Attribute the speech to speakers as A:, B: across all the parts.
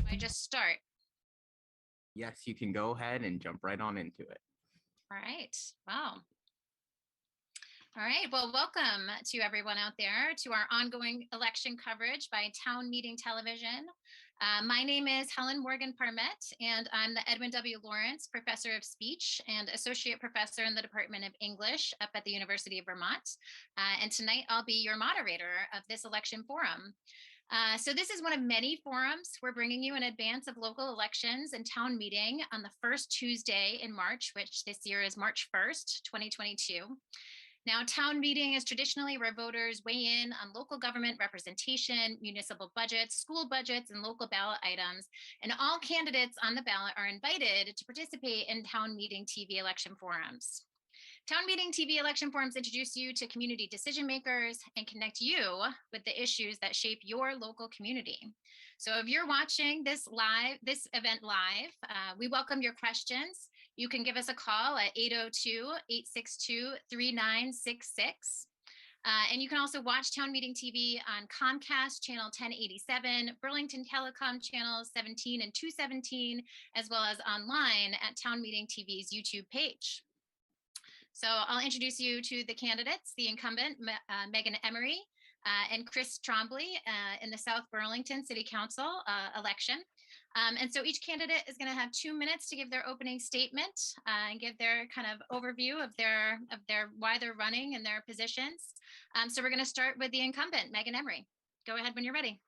A: I just start.
B: Yes, you can go ahead and jump right on into it.
A: All right. Wow. All right. Well, welcome to everyone out there to our ongoing election coverage by Town Meeting Television. My name is Helen Morgan Parmet, and I'm the Edwin W. Lawrence Professor of Speech and Associate Professor in the Department of English up at the University of Vermont. And tonight I'll be your moderator of this election forum. So this is one of many forums we're bringing you in advance of local elections and town meeting on the first Tuesday in March, which this year is March 1st, 2022. Now, town meeting is traditionally where voters weigh in on local government representation, municipal budgets, school budgets, and local ballot items. And all candidates on the ballot are invited to participate in town meeting TV election forums. Town Meeting TV election forums introduce you to community decision makers and connect you with the issues that shape your local community. So if you're watching this event live, we welcome your questions. You can give us a call at 802-862-3966. And you can also watch Town Meeting TV on Comcast channel 1087, Burlington Telecom channels 17 and 217, as well as online at Town Meeting TV's YouTube page. So I'll introduce you to the candidates, the incumbent, Megan Emery, and Chris Trombley in the South Burlington City Council election. And so each candidate is going to have 2 minutes to give their opening statement and give their kind of overview of their why they're running and their positions. So we're going to start with the incumbent, Megan Emery. Go ahead when you're ready.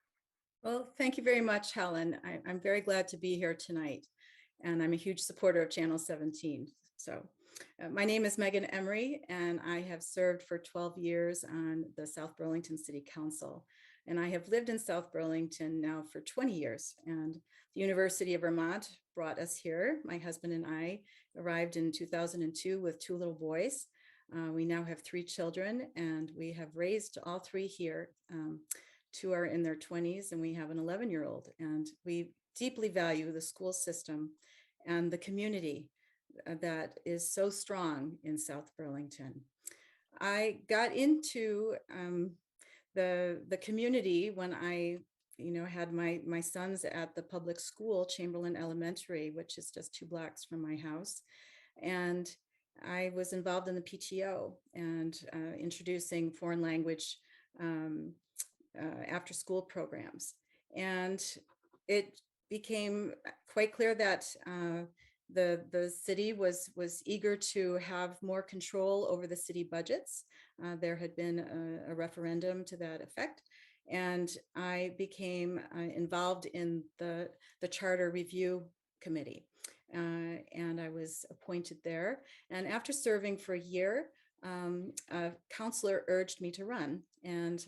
C: Well, thank you very much, Helen. I'm very glad to be here tonight, and I'm a huge supporter of Channel 17. So my name is Megan Emery, and I have served for 12 years on the South Burlington City Council. And I have lived in South Burlington now for 20 years. And the University of Vermont brought us here. My husband and I arrived in 2002 with 2 little boys. We now have 3 children, and we have raised all 3 here. 2 are in their 20s, and we have an 11-year-old. And we deeply value the school system and the community that is so strong in South Burlington. I got into the community when I had my sons at the public school, Chamberlain Elementary, which is just 2 blocks from my house. And I was involved in the PTO and introducing foreign language after school programs. And it became quite clear that the city was eager to have more control over the city budgets. There had been a referendum to that effect. And I became involved in the Charter Review Committee. And I was appointed there. And after serving for a year, a counselor urged me to run, and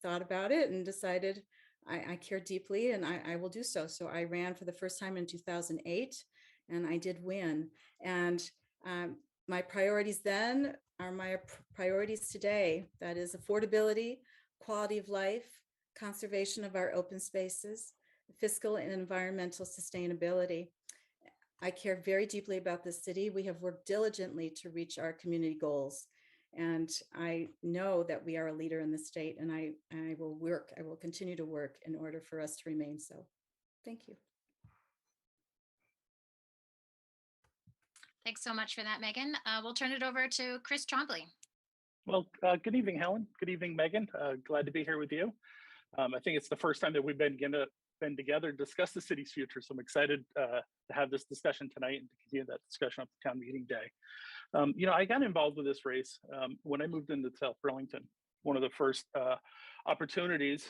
C: thought about it and decided I care deeply and I will do so. So I ran for the first time in 2008. And I did win. And my priorities then are my priorities today. That is affordability, quality of life, conservation of our open spaces, fiscal and environmental sustainability. I care very deeply about this city. We have worked diligently to reach our community goals. And I know that we are a leader in the state, and I will continue to work in order for us to remain so. Thank you.
A: Thanks so much for that, Megan. We'll turn it over to Chris Trombley.
D: Well, good evening, Helen. Good evening, Megan. Glad to be here with you. I think it's the first time that we've been together to discuss the city's future. So I'm excited to have this discussion tonight and to continue that discussion up to town meeting day. I got involved with this race when I moved into South Burlington. One of the first opportunities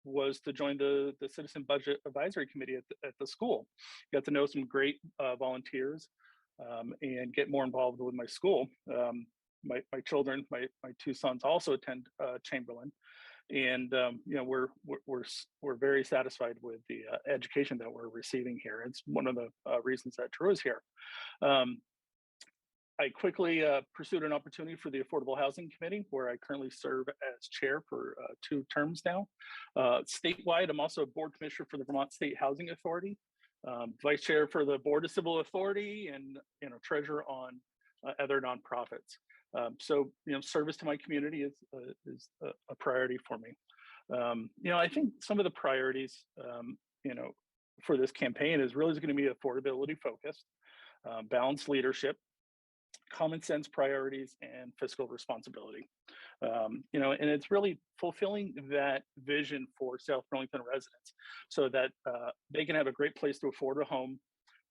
D: was to join the Citizen Budget Advisory Committee at the school. Got to know some great volunteers and get more involved with my school. My children, my 2 sons also attend Chamberlain. And we're very satisfied with the education that we're receiving here. It's one of the reasons that Drew is here. I quickly pursued an opportunity for the Affordable Housing Committee, where I currently serve as chair for 2 terms now. Statewide, I'm also a board commissioner for the Vermont State Housing Authority, vice chair for the Board of Civil Authority, and treasurer on other nonprofits. So service to my community is a priority for me. I think some of the priorities, for this campaign is really going to be affordability focused, balanced leadership, common sense priorities, and fiscal responsibility. And it's really fulfilling that vision for South Burlington residents so that they can have a great place to afford a home,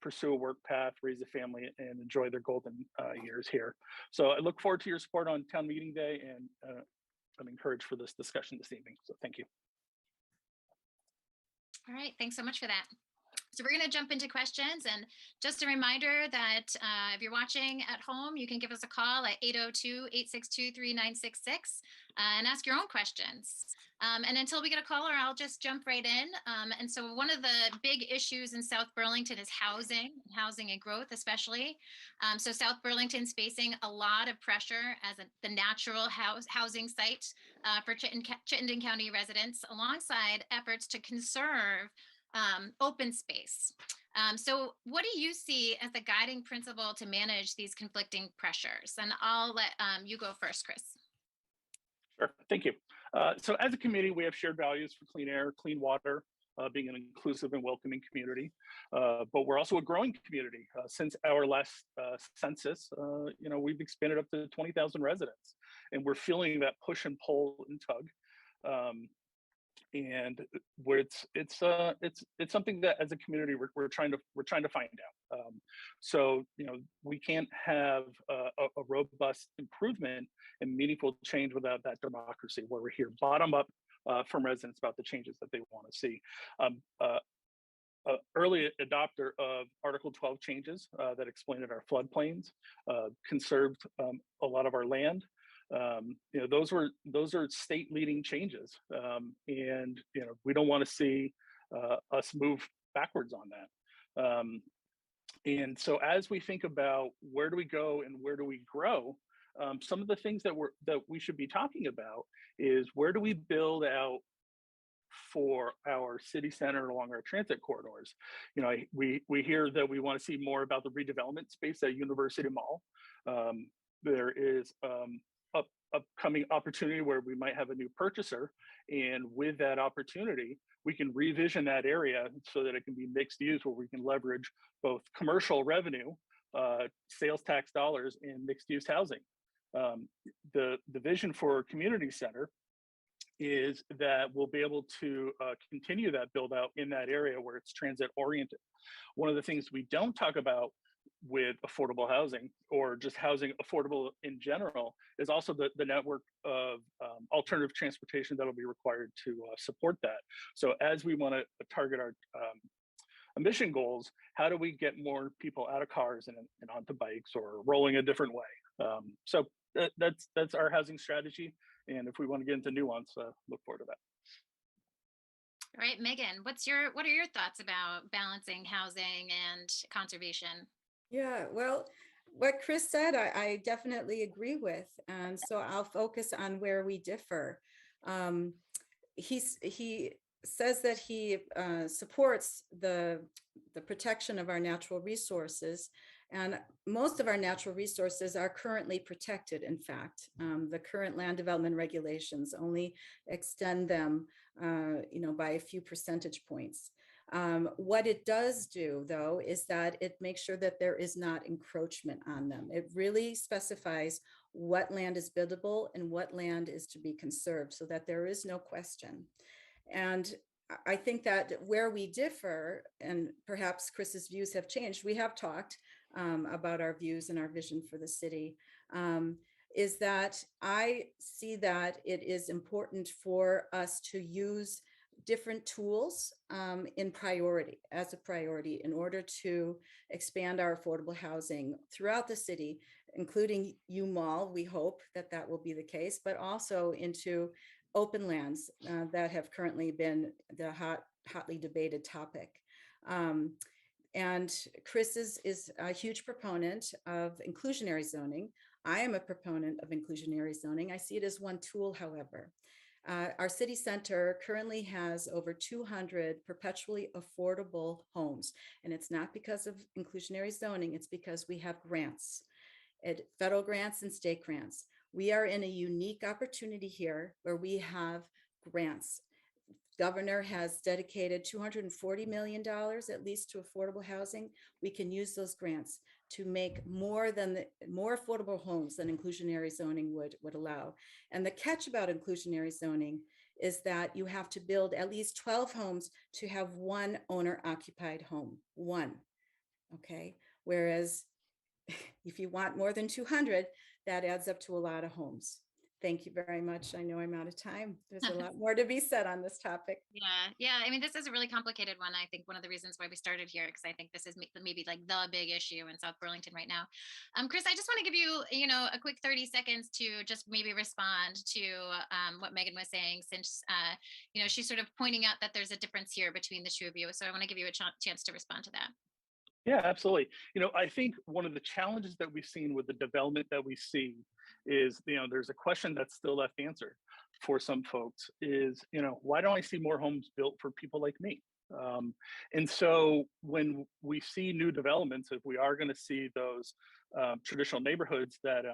D: pursue a work path, raise a family, and enjoy their golden years here. So I look forward to your support on town meeting day, and I'm encouraged for this discussion this evening. So thank you.
A: All right, thanks so much for that. So we're going to jump into questions, and just a reminder that if you're watching at home, you can give us a call at 802-862-3966 and ask your own questions. And until we get a caller, I'll just jump right in. And so one of the big issues in South Burlington is housing and growth, especially. So South Burlington's facing a lot of pressure as the natural housing site for Chittenden County residents, alongside efforts to conserve open space. So what do you see as the guiding principle to manage these conflicting pressures? And I'll let you go first, Chris.
D: Sure, thank you. So as a community, we have shared values for clean air, clean water, being an inclusive and welcoming community. But we're also a growing community. Since our last census, we've expanded up to 20,000 residents, and we're feeling that push and pull and tug. And where it's something that as a community we're trying to find out. So we can't have a robust improvement and meaningful change without that democracy, where we're here bottom up from residents about the changes that they want to see. Early adopter of Article 12 changes that expanded our floodplains, conserved a lot of our land. Those are state leading changes, and we don't want to see us move backwards on that. And so as we think about where do we go and where do we grow, some of the things that we should be talking about is where do we build out for our city center along our transit corridors. We hear that we want to see more about the redevelopment space at University Mall. There is upcoming opportunity where we might have a new purchaser, and with that opportunity we can revision that area so that it can be mixed use, where we can leverage both commercial revenue, sales tax dollars, and mixed use housing. The vision for a community center is that we'll be able to continue that build out in that area where it's transit oriented. One of the things we don't talk about with affordable housing, or just housing affordable in general, is also the network of alternative transportation that will be required to support that. So as we want to target our emission goals, how do we get more people out of cars and onto bikes or rolling a different way? So that's our housing strategy. And if we want to get into nuance, look forward to that.
A: All right, Megan, what are your thoughts about balancing housing and conservation?
C: Yeah, well, what Chris said, I definitely agree with. And so I'll focus on where we differ. He says that he supports the protection of our natural resources. And most of our natural resources are currently protected. In fact, the current land development regulations only extend them, by a few percentage points. What it does do, though, is that it makes sure that there is not encroachment on them. It really specifies what land is buildable and what land is to be conserved, so that there is no question. And I think that where we differ, and perhaps Chris's views have changed, we have talked about our views and our vision for the city, is that I see that it is important for us to use different tools as a priority in order to expand our affordable housing throughout the city, including U Mall. We hope that will be the case, but also into open lands that have currently been the hotly debated topic. And Chris is a huge proponent of inclusionary zoning. I am a proponent of inclusionary zoning. I see it as one tool, however. Our city center currently has over 200 perpetually affordable homes. And it's not because of inclusionary zoning, it's because we have grants, federal grants and state grants. We are in a unique opportunity here where we have grants. Governor has dedicated $240 million at least to affordable housing. We can use those grants to make more affordable homes than inclusionary zoning would allow. And the catch about inclusionary zoning is that you have to build at least 12 homes to have one owner occupied home, one, okay? Whereas if you want more than 200, that adds up to a lot of homes. Thank you very much. I know I'm out of time. There's a lot more to be said on this topic.
A: Yeah. I mean, this is a really complicated one. I think one of the reasons why we started here, because I think this is maybe like the big issue in South Burlington right now. Chris, I just want to give you, a quick 30 seconds to just maybe respond to what Megan was saying, since, she's sort of pointing out that there's a difference here between the two of you. So I want to give you a chance to respond to that.
D: Yeah, absolutely. I think one of the challenges that we've seen with the development that we see is, there's a question that's still left answered for some folks is, why don't I see more homes built for people like me? And so when we see new developments, if we are going to see those traditional neighborhoods that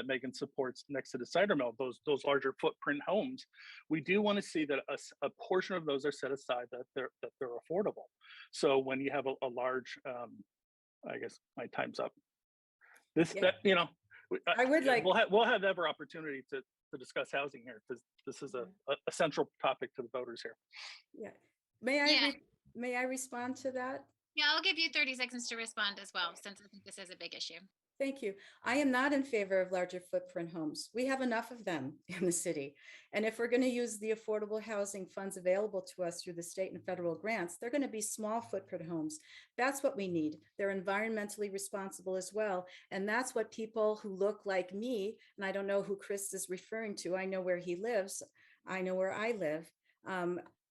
D: Megan supports next to the cider mill, those larger footprint homes, we do want to see that a portion of those are set aside that they're affordable. So when you have a large, I guess my time's up.
C: I would like,
D: we'll have ever opportunity to discuss housing here, because this is a central topic to the voters here.
C: Yeah. May I respond to that?
A: Yeah, I'll give you 30 seconds to respond as well, since I think this is a big issue.
C: Thank you. I am not in favor of larger footprint homes. We have enough of them in the city. And if we're going to use the affordable housing funds available to us through the state and federal grants, they're going to be small footprint homes. That's what we need. They're environmentally responsible as well. And that's what people who look like me, and I don't know who Chris is referring to, I know where he lives, I know where I live.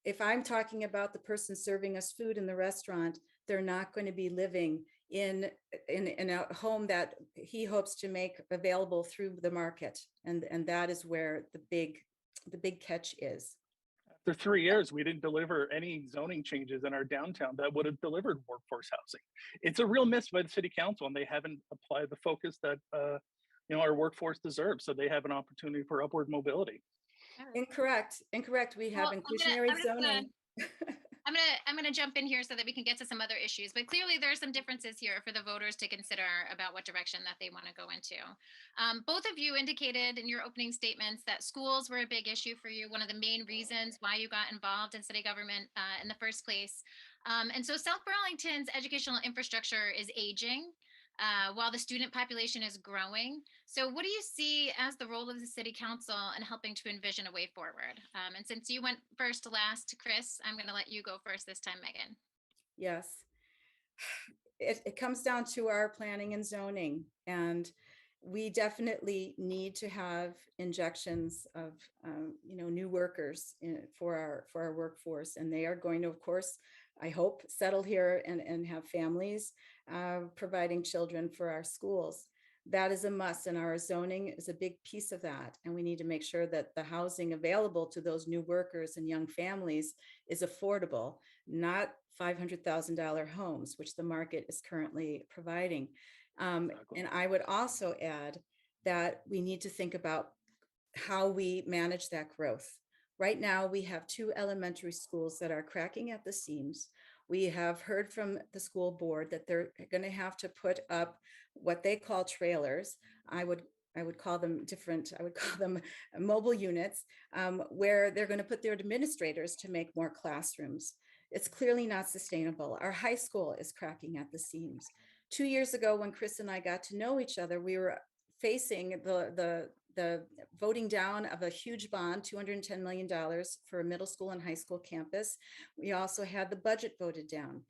C: If I'm talking about the person serving us food in the restaurant, they're not going to be living in a home that he hopes to make available through the market. And that is where the big catch is.
D: After 3 years, we didn't deliver any zoning changes in our downtown that would have delivered workforce housing. It's a real miss by the city council, and they haven't applied the focus that our workforce deserves. So they have an opportunity for upward mobility.
C: Incorrect. We have inclusionary zoning.
A: I'm gonna jump in here so that we can get to some other issues, but clearly there are some differences here for the voters to consider about what direction that they want to go into. Both of you indicated in your opening statements that schools were a big issue for you, one of the main reasons why you got involved in city government in the first place. And so South Burlington's educational infrastructure is aging, while the student population is growing. So what do you see as the role of the city council in helping to envision a way forward? And since you went first to last, Chris, I'm going to let you go first this time, Megan.
C: Yes. It comes down to our planning and zoning, and we definitely need to have injections of new workers for our workforce, and they are going to, of course, I hope, settle here and have families, providing children for our schools. That is a must, and our zoning is a big piece of that. And we need to make sure that the housing available to those new workers and young families is affordable, not $500,000 homes, which the market is currently providing.
D: Exactly.
C: And I would also add that we need to think about how we manage that growth. Right now, we have 2 elementary schools that are cracking at the seams. We have heard from the school board that they're going to have to put up what they call trailers. I would call them different. I would call them mobile units, where they're going to put their administrators to make more classrooms. It's clearly not sustainable. Our high school is cracking at the seams. 2 years ago, when Chris and I got to know each other, we were facing the voting down of a huge bond, $210 million for a middle school and high school campus. We also had the budget voted down.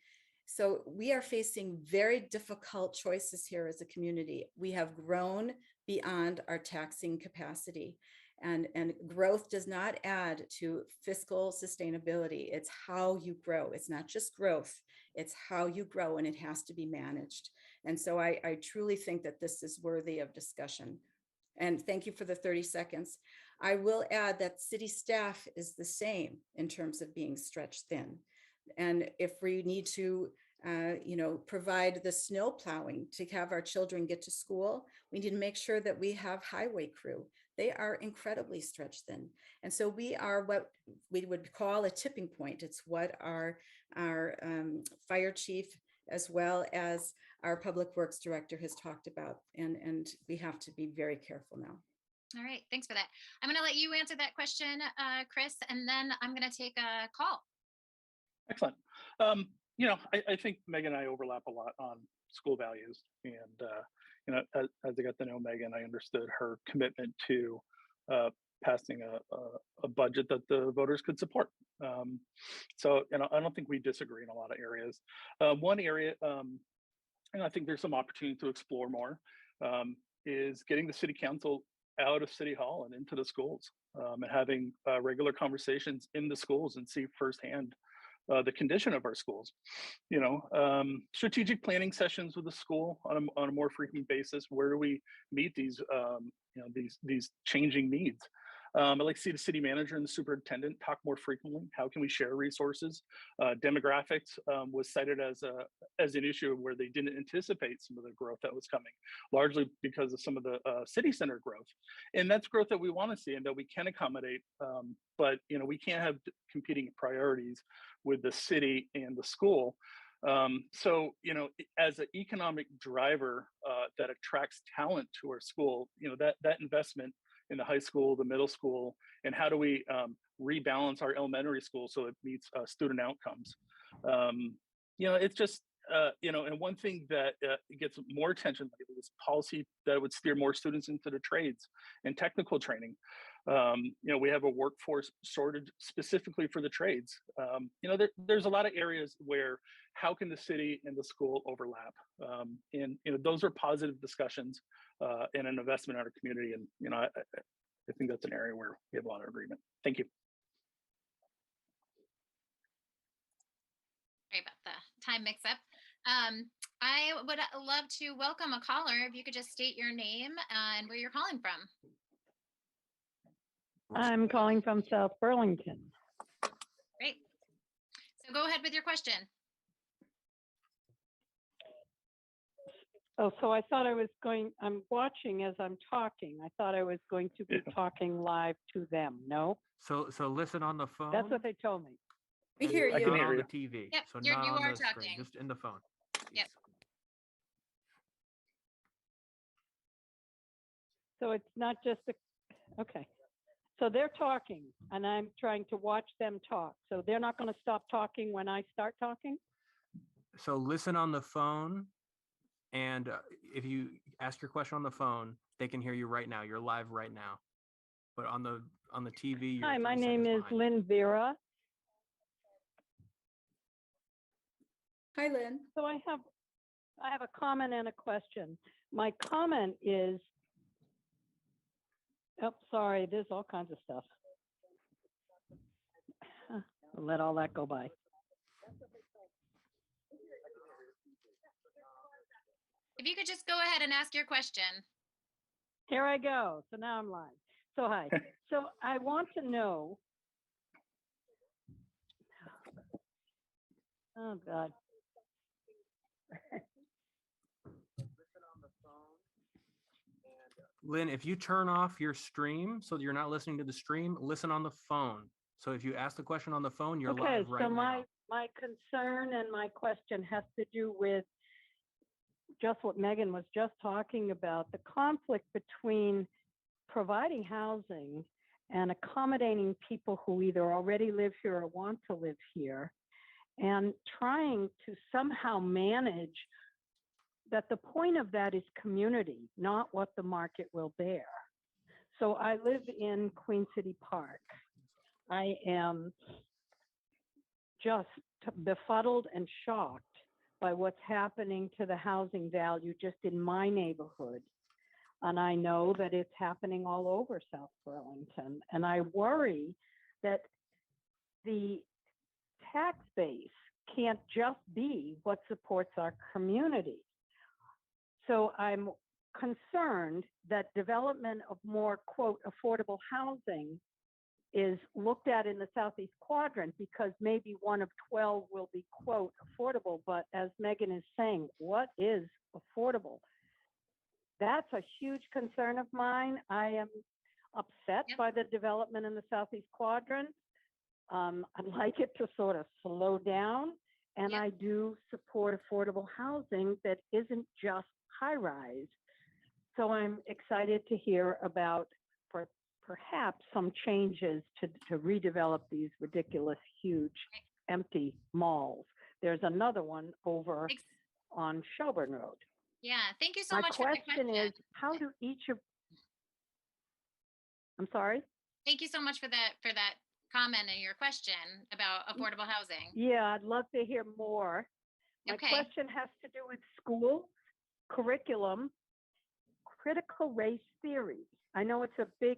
C: So we are facing very difficult choices here as a community. We have grown beyond our taxing capacity. And growth does not add to fiscal sustainability. It's how you grow. It's not just growth, it's how you grow, and it has to be managed. And so I truly think that this is worthy of discussion. And thank you for the 30 seconds. I will add that city staff is the same in terms of being stretched thin. And if we need to provide the snow plowing to have our children get to school, we need to make sure that we have highway crew. They are incredibly stretched thin. And so we are what we would call a tipping point. It's what our fire chief, as well as our public works director, has talked about. And we have to be very careful now.
A: All right, thanks for that. I'm going to let you answer that question, Chris, and then I'm going to take a call.
D: Excellent. I think Megan and I overlap a lot on school values. And, as I got to know Megan, I understood her commitment to passing a budget that the voters could support. So, I don't think we disagree in a lot of areas. One area, and I think there's some opportunity to explore more, is getting the city council out of City Hall and into the schools, and having regular conversations in the schools and see firsthand the condition of our schools. Strategic planning sessions with the school on a more frequent basis. Where do we meet these these changing needs? I'd like to see the city manager and the superintendent talk more frequently. How can we share resources? Demographics was cited as an issue where they didn't anticipate some of the growth that was coming, largely because of some of the city center growth. And that's growth that we want to see and that we can accommodate. But we can't have competing priorities with the city and the school. So, as an economic driver that attracts talent to our school, that investment in the high school, the middle school, and how do we rebalance our elementary school so it meets student outcomes? It's just, and one thing that gets more attention lately is policy that would steer more students into the trades and technical training. We have a workforce shortage specifically for the trades. There's a lot of areas where how can the city and the school overlap? And those are positive discussions and an investment in our community. And I think that's an area where we have a lot of agreement. Thank you.
A: Sorry about the time mix up. I would love to welcome a caller. If you could just state your name and where you're calling from.
E: I'm calling from South Burlington.
A: Great. So go ahead with your question.
E: Oh, so I thought I'm watching as I'm talking. I thought I was going to be talking live to them. No?
B: So listen on the phone.
E: That's what they told me.
C: We hear
D: I
C: you.
D: can
B: Not
D: hear
B: on
D: you.
B: the TV.
A: Yep,
B: So
A: you
B: not on
A: are
B: the screen,
A: talking.
B: just in the phone.
A: Yep.
E: So it's not just okay. So they're talking and I'm trying to watch them talk. So they're not going to stop talking when I start talking?
B: So listen on the phone, and if you ask your question on the phone, they can hear you right now. You're live right now. But on the TV, you're
E: Hi, my
B: 3
E: name
B: seconds
E: is
B: behind.
E: Lynn Vera.
C: Hi, Lynn.
E: So I have a comment and a question. My comment is, oh, sorry, there's all kinds of stuff. I'll let all that go by.
A: If you could just go ahead and ask your question.
E: Here I go. So now I'm live. So hi. So I want to know. Oh God.
B: Lynn, if you turn off your stream so that you're not listening to the stream, listen on the phone. So if you ask the question on the phone, you're
E: Okay,
B: live right
E: so
B: now.
E: my concern and my question has to do with just what Megan was just talking about, the conflict between providing housing and accommodating people who either already live here or want to live here, and trying to somehow manage that the point of that is community, not what the market will bear. So I live in Queen City Park. I am just befuddled and shocked by what's happening to the housing value just in my neighborhood. And I know that it's happening all over South Burlington. And I worry that the tax base can't just be what supports our community. So I'm concerned that development of more, quote, affordable housing is looked at in the Southeast quadrant because maybe one of 12 will be, quote, affordable. But as Megan is saying, what is affordable? That's a huge concern of mine. I am upset by the development in the Southeast quadrant. I'd like it to sort of slow down. And I do support affordable housing that isn't just high rise. So I'm excited to hear about perhaps some changes to redevelop these ridiculous, huge, empty malls. There's another one over on Shelburne Road.
A: Yeah, thank you so
E: My
A: much for the question.
E: is, how do each of, I'm sorry?
A: Thank you so much for that comment and your question about affordable housing.
E: Yeah, I'd love to hear more. My question has to do with school, curriculum, critical race theory. I know it's a big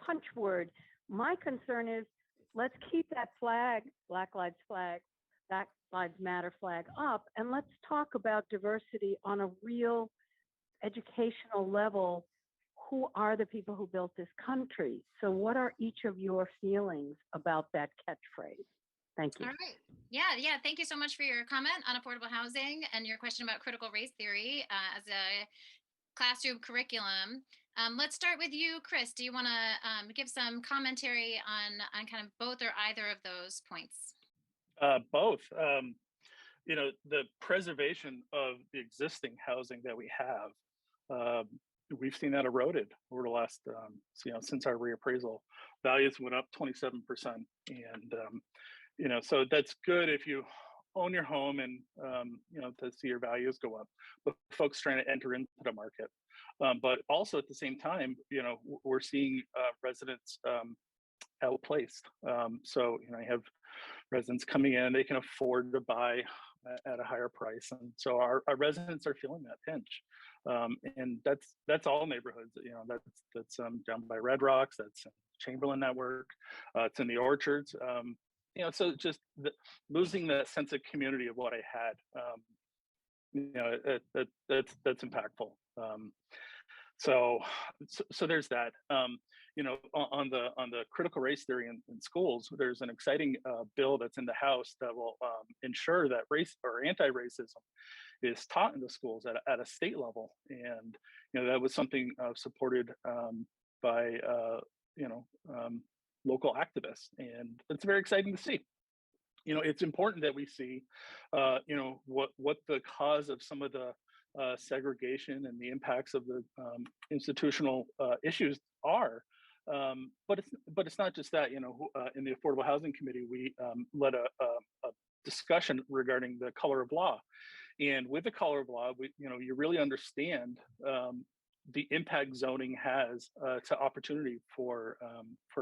E: punch word. My concern is, let's keep that flag, Black Lives Matter flag up, and let's talk about diversity on a real educational level. Who are the people who built this country? So what are each of your feelings about that catchphrase? Thank you.
A: All right. Yeah. Thank you so much for your comment on affordable housing and your question about critical race theory as a classroom curriculum. Let's start with you, Chris. Do you want to give some commentary on kind of both or either of those points?
D: Both. The preservation of the existing housing that we have, we've seen that eroded over the last, since our reappraisal. Values went up 27%. And, so that's good if you own your home and, to see your values go up. But folks trying to enter into the market. But also at the same time, we're seeing residents outplaced. So, I have residents coming in, they can afford to buy at a higher price. And so our residents are feeling that pinch. And that's all neighborhoods, that's down by Red Rocks, that's Chamberlain Network, it's in the Orchards. So just losing that sense of community of what I had, that's impactful. So there's that. On the critical race theory in schools, there's an exciting bill that's in the House that will ensure that race or anti-racism is taught in the schools at a state level, and that was something supported by local activists, and it's very exciting to see. It's important that we see, what the cause of some of the segregation and the impacts of the institutional issues are. But it's not just that. In the Affordable Housing Committee, we led a discussion regarding the color of law, and with the color of law, you really understand the impact zoning has to opportunity for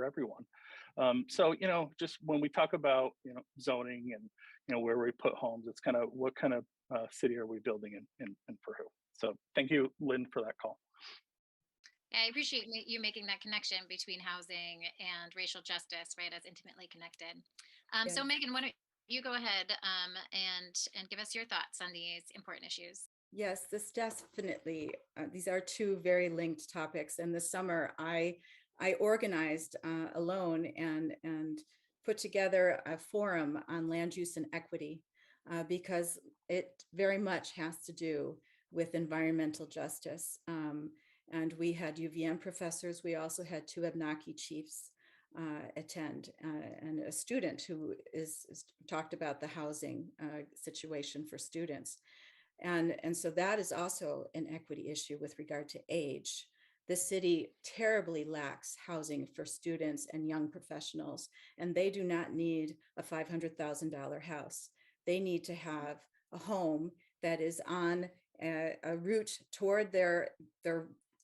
D: everyone. So just when we talk about zoning and where we put homes, it's kind of what kind of city are we building and for who. So thank you, Lynn, for that call.
A: Yeah, I appreciate you making that connection between housing and racial justice, right, as intimately connected. So Megan, why don't you go ahead and give us your thoughts on these important issues?
C: Yes, this definitely, these are two very linked topics. And this summer, I organized alone and put together a forum on land use and equity because it very much has to do with environmental justice. And we had UVM professors. We also had two Abnaki chiefs attend and a student who is talked about the housing situation for students. And so that is also an equity issue with regard to age. The city terribly lacks housing for students and young professionals, and they do not need a $500,000 house. They need to have a home that is on a route toward their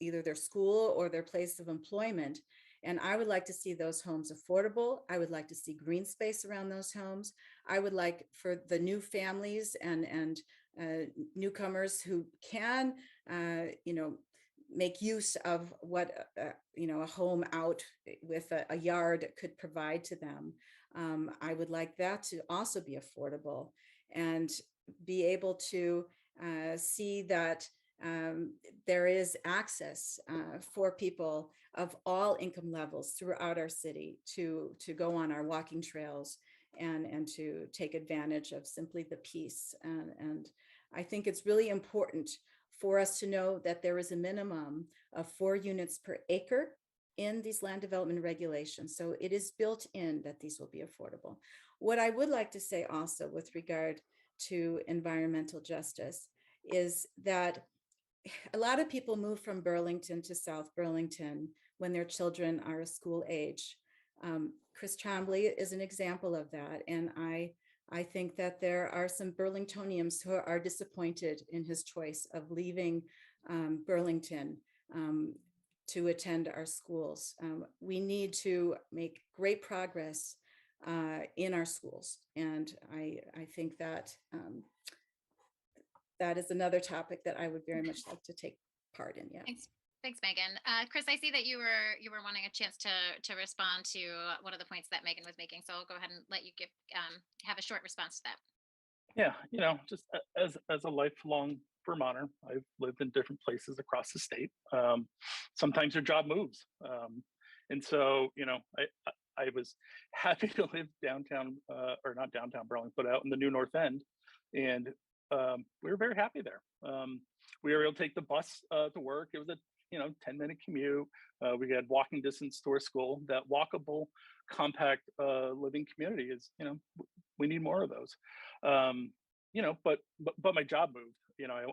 C: either their school or their place of employment. And I would like to see those homes affordable. I would like to see green space around those homes. I would like for the new families and newcomers who can, make use of what a home out with a yard could provide to them. I would like that to also be affordable and be able to see that there is access for people of all income levels throughout our city to go on our walking trails and to take advantage of simply the peace. And I think it's really important for us to know that there is a minimum of 4 units per acre in these land development regulations. So it is built in that these will be affordable. What I would like to say also with regard to environmental justice is that a lot of people move from Burlington to South Burlington when their children are school age. Chris Trombley is an example of that. And I think that there are some Burlingtonians who are disappointed in his choice of leaving Burlington to attend our schools. We need to make great progress in our schools. And I think that that is another topic that I would very much like to take part in. Yeah.
A: Thanks, Megan. Chris, I see that you were wanting a chance to respond to one of the points that Megan was making. So I'll go ahead and let you have a short response to that.
D: Yeah, just as a lifelong Vermonter, I've lived in different places across the state. Sometimes your job moves, and so I was happy to live downtown, or not downtown Burlington, but out in the new North End, and we were very happy there. We were able to take the bus to work. It was a 10-minute commute. We had walking distance to our school. That walkable, compact living community is, we need more of those. But my job moved.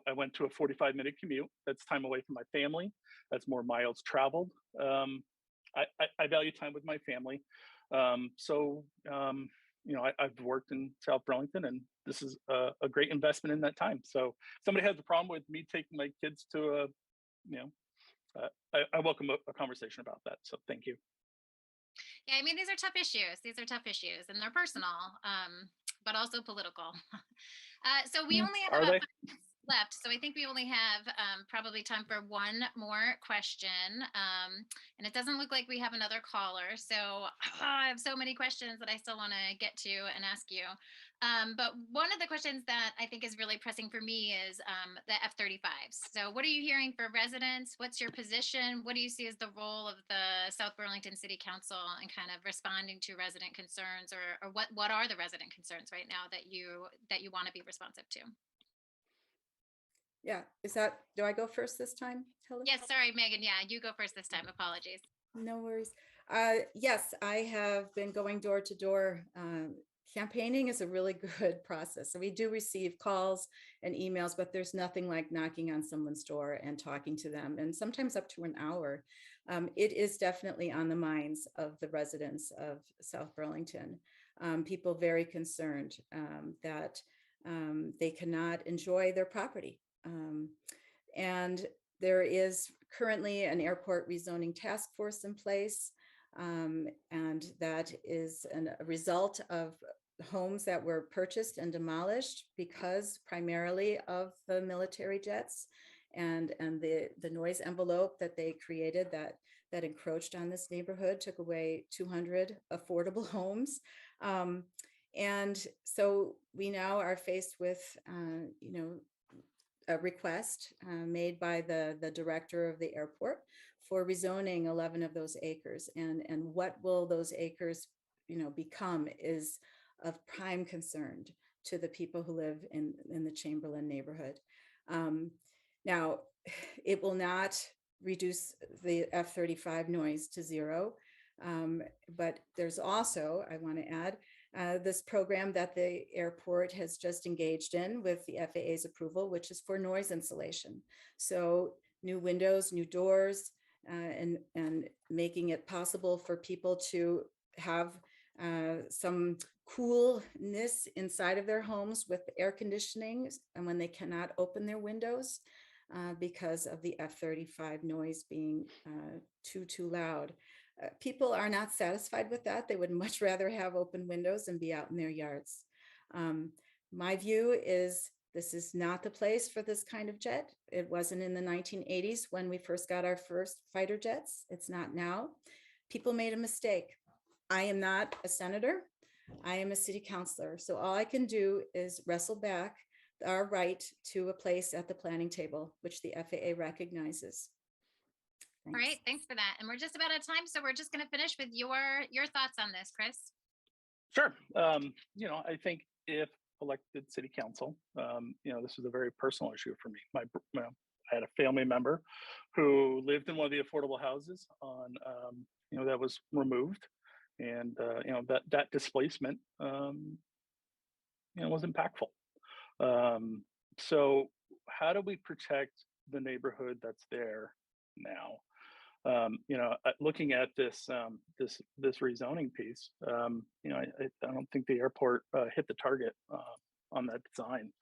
D: I went to a 45-minute commute. That's time away from my family. That's more miles traveled. I value time with my family. I've worked in South Burlington, and this is a great investment in that time. So if somebody has a problem with me taking my kids to I welcome a conversation about that. So thank you.
A: Yeah, I mean, these are tough issues, and they're personal, but also political. So we only have about 5 minutes left. So I think we only have probably time for one more question. And it doesn't look like we have another caller. So I have so many questions that I still want to get to and ask you. But one of the questions that I think is really pressing for me is the F-35s. So what are you hearing for residents? What's your position? What do you see as the role of the South Burlington City Council in kind of responding to resident concerns, or what are the resident concerns right now that you want to be responsive to?
C: Yeah, do I go first this time, Helen?
A: Yes, sorry, Megan. Yeah, you go first this time. Apologies.
C: No worries. Yes, I have been going door to door. Campaigning is a really good process. So we do receive calls and emails, but there's nothing like knocking on someone's door and talking to them, and sometimes up to an hour. It is definitely on the minds of the residents of South Burlington. People very concerned that they cannot enjoy their property. And there is currently an airport rezoning task force in place. And that is a result of homes that were purchased and demolished because primarily of the military jets and the noise envelope that they created that encroached on this neighborhood, took away 200 affordable homes. And so we now are faced with, a request made by the director of the airport for rezoning 11 of those acres, and what will those acres become is of prime concern to the people who live in the Chamberlain neighborhood. Now, it will not reduce the F-35 noise to zero, but there's also, I want to add, this program that the airport has just engaged in with the FAA's approval, which is for noise insulation. So new windows, new doors, and making it possible for people to have some coolness inside of their homes with air conditioning, and when they cannot open their windows because of the F-35 noise being too loud. People are not satisfied with that. They would much rather have open windows and be out in their yards. My view is This is not the place for this kind of jet. It wasn't in the 1980s when we first got our first fighter jets. It's not now. People made a mistake. I am not a senator. I am a city councilor. So all I can do is wrestle back our right to a place at the planning table, which the FAA recognizes.
A: All right, thanks for that. And we're just about out of time, so we're just going to finish with your thoughts on this, Chris.
D: Sure. I think if elected city council, this was a very personal issue for me. I had a family member who lived in one of the affordable houses on, that was removed, and that displacement, was impactful. So how do we protect the neighborhood that's there now? Looking at this rezoning piece, I don't think the airport hit the target on that design.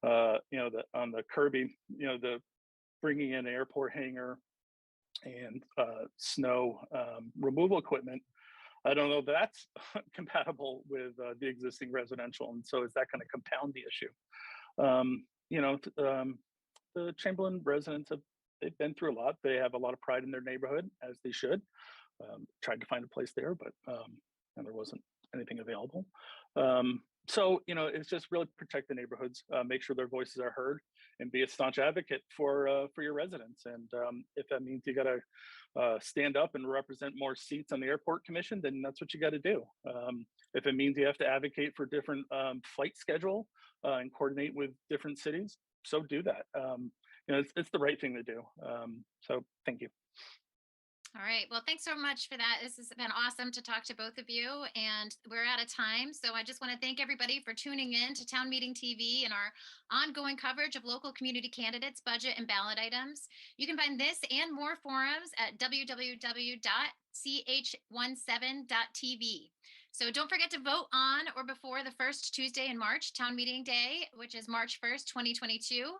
D: On the curbing, the bringing in airport hangar and snow removal equipment. I don't know if that's compatible with the existing residential, and so is that going to compound the issue? The Chamberlain residents they've been through a lot. They have a lot of pride in their neighborhood, as they should. Tried to find a place there, but and there wasn't anything available. So it's just really protect the neighborhoods, make sure their voices are heard, and be a staunch advocate for your residents. And if that means you got to stand up and represent more seats on the airport commission, then that's what you got to do. If it means you have to advocate for different flight schedule and coordinate with different cities, so do that. It's the right thing to do. So thank you.
A: All right. Well, thanks so much for that. This has been awesome to talk to both of you, and we're out of time. So I just want to thank everybody for tuning in to Town Meeting TV and our ongoing coverage of local community candidates, budget, and ballot items. You can find this and more forums at www.ch17.tv. So don't forget to vote on or before the first Tuesday in March, Town Meeting Day, which is March 1st, 2022.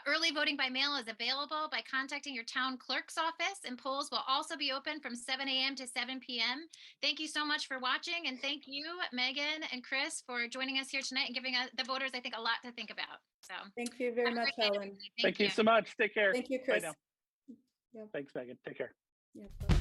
A: Early voting by mail is available by contacting your town clerk's office, and polls will also be open from 7 a.m. to 7 p.m. Thank you so much for watching, and thank you, Megan and Chris, for joining us here tonight and giving the voters, I think, a lot to think about. So
C: thank you very much, Helen.
D: Thank you so much. Take care.
C: Thank you, Chris.
D: Bye now.
C: Yep.
D: Thanks, Megan. Take care.
C: Yep.